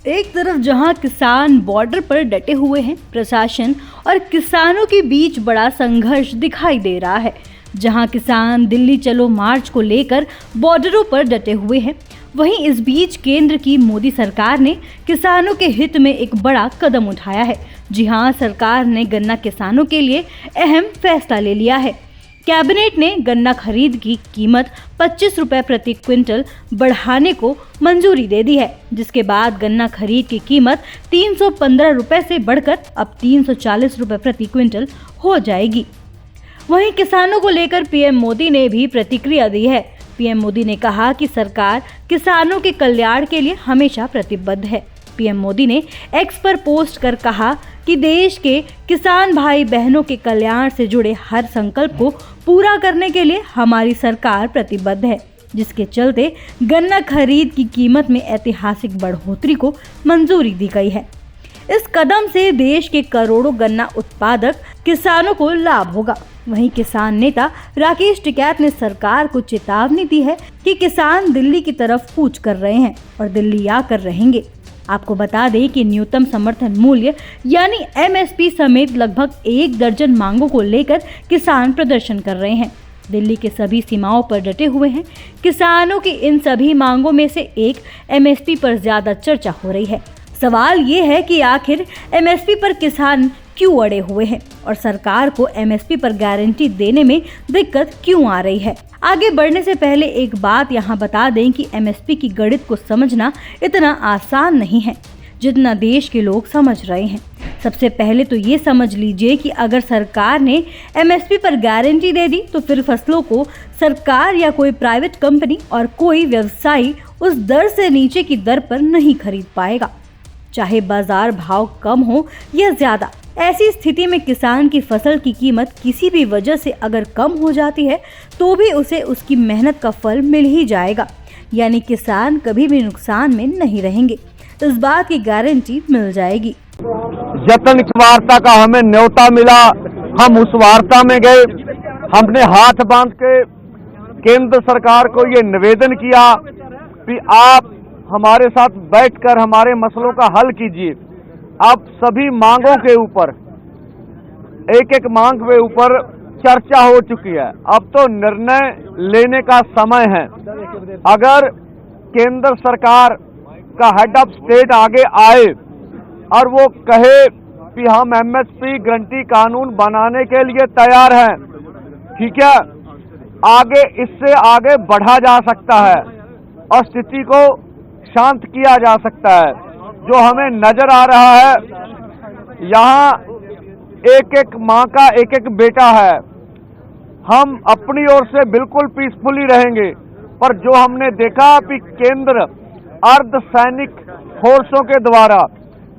एक तरफ जहां किसान बॉर्डर पर डटे हुए हैं, प्रशासन और किसानों के बीच बड़ा संघर्ष दिखाई दे रहा है। जहां किसान दिल्ली चलो मार्च को लेकर बॉर्डरों पर डटे हुए हैं, वहीं इस बीच केंद्र की मोदी सरकार ने किसानों के हित में एक बड़ा कदम उठाया है। जी हां, सरकार ने गन्ना किसानों के लिए अहम फैसला ले लिया है। कैबिनेट ने गन्ना खरीद की कीमत 25 रुपए प्रति क्विंटल बढ़ाने को मंजूरी दे दी है, जिसके बाद गन्ना खरीद की कीमत 315 रुपए से बढ़कर अब 340 रुपए प्रति क्विंटल हो जाएगी। वहीं किसानों को लेकर पीएम मोदी ने भी प्रतिक्रिया दी है। पीएम मोदी ने कहा कि सरकार किसानों के कल्याण के लिए हमेशा प्रतिबद्ध है। पीएम मोदी ने एक्स पर पोस्ट कर कहा कि देश के किसान भाई बहनों के कल्याण से जुड़े हर संकल्प को पूरा करने के लिए हमारी सरकार प्रतिबद्ध है, जिसके चलते गन्ना खरीद की कीमत में ऐतिहासिक बढ़ोतरी को मंजूरी दी गई है। इस कदम से देश के करोड़ों गन्ना उत्पादक किसानों को लाभ होगा। वहीं किसान नेता राकेश टिकैत ने सरकार को चेतावनी दी है कि किसान दिल्ली की तरफ कूच कर रहे हैं और दिल्ली आकर रहेंगे। आपको बता दें कि न्यूनतम समर्थन मूल्य यानी एमएसपी समेत लगभग 1 दर्जन मांगों को लेकर किसान प्रदर्शन कर रहे हैं। दिल्ली के सभी सीमाओं पर डटे हुए हैं। किसानों की इन सभी मांगों में से एक एमएसपी पर ज्यादा चर्चा हो रही है। सवाल ये है कि आखिर एमएसपी पर किसान क्यों अड़े हुए हैं और सरकार को एमएसपी पर गारंटी देने में दिक्कत क्यों आ रही है। आगे बढ़ने से पहले एक बात यहाँ बता दें कि एमएसपी की गणित को समझना इतना आसान नहीं है जितना देश के लोग समझ रहे हैं। सबसे पहले तो ये समझ लीजिए कि अगर सरकार ने एमएसपी पर गारंटी दे दी तो फिर फसलों को सरकार या कोई प्राइवेट कंपनी और कोई व्यवसायी उस दर से नीचे की दर पर नहीं खरीद पाएगा, चाहे बाजार भाव कम हो या ज्यादा। ऐसी स्थिति में किसान की फसल की कीमत किसी भी वजह से अगर कम हो जाती है तो भी उसे उसकी मेहनत का फल मिल ही जाएगा, यानी किसान कभी भी नुकसान में नहीं रहेंगे। इस बात की गारंटी मिल जाएगी। जतन वार्ता का हमें न्योता मिला, हम उस वार्ता में गए। हमने हाथ बांध के केंद्र सरकार को ये निवेदन किया कि आप हमारे साथ बैठकर हमारे मसलों का हल कीजिए। अब सभी मांगों के ऊपर एक एक मांग के ऊपर चर्चा हो चुकी है। अब तो निर्णय लेने का समय है। अगर केंद्र सरकार का हेड ऑफ स्टेट आगे आए और वो कहे कि हम एमएसपी गारंटी कानून बनाने के लिए तैयार हैं, ठीक है, आगे इससे आगे बढ़ा जा सकता है और स्थिति को शांत किया जा सकता है। जो हमें नजर आ रहा है, यहाँ एक एक माँ का एक एक बेटा है। हम अपनी ओर से बिल्कुल पीसफुली रहेंगे, पर जो हमने देखा कि केंद्र अर्धसैनिक फोर्सों के द्वारा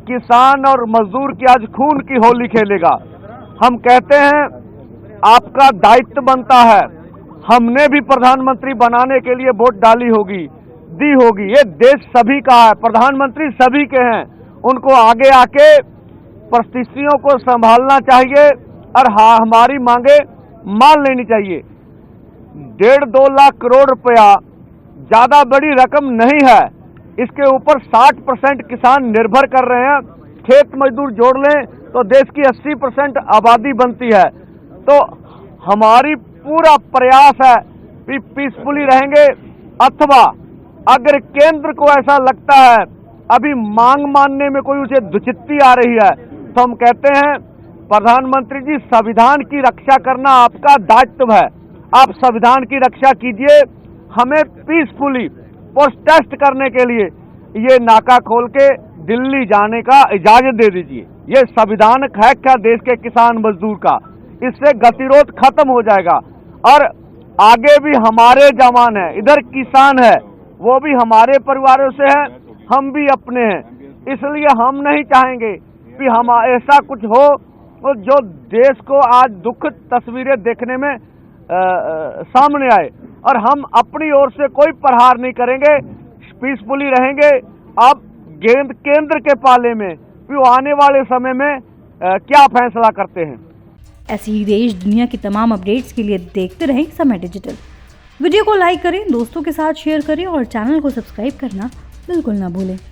किसान और मजदूर की आज खून की होली खेलेगा। हम कहते हैं आपका दायित्व बनता है। हमने भी प्रधानमंत्री बनाने के लिए वोट डाली होगी, दी होगी। ये देश सभी का है, प्रधानमंत्री सभी के हैं। उनको आगे आके परिस्थितियों को संभालना चाहिए और हमारी मांगे मान लेनी चाहिए। 1.5-2 लाख करोड़ रुपया ज्यादा बड़ी रकम नहीं है। इसके ऊपर 60% किसान निर्भर कर रहे हैं। खेत मजदूर जोड़ लें तो देश की 80% आबादी बनती है। तो हमारी पूरा प्रयास है कि पीसफुली रहेंगे, अथवा अगर केंद्र को ऐसा लगता है अभी मांग मानने में कोई उसे दुचित्ती आ रही है, तो हम कहते हैं प्रधानमंत्री जी, संविधान की रक्षा करना आपका दायित्व है। आप संविधान की रक्षा कीजिए। हमें पीसफुली प्रोटेस्ट करने के लिए ये नाका खोल के दिल्ली जाने का इजाजत दे दीजिए। ये संविधान है क्या देश के किसान मजदूर का? इससे गतिरोध खत्म हो जाएगा और आगे भी हमारे जवान है, इधर किसान है, वो भी हमारे परिवारों से है, हम भी अपने हैं। इसलिए हम नहीं चाहेंगे कि हम ऐसा कुछ हो जो देश को आज दुख तस्वीरें देखने में सामने आए, और हम अपनी ओर से कोई प्रहार नहीं करेंगे, पीसफुली रहेंगे। अब केंद्र के पाले में कि वो आने वाले समय में क्या फैसला करते हैं। ऐसी ही देश दुनिया की तमाम अपडेट्स के लिए देखते रहें समय डिजिटल। वीडियो को लाइक करें, दोस्तों के साथ शेयर करें और चैनल को सब्सक्राइब करना बिल्कुल ना भूलें।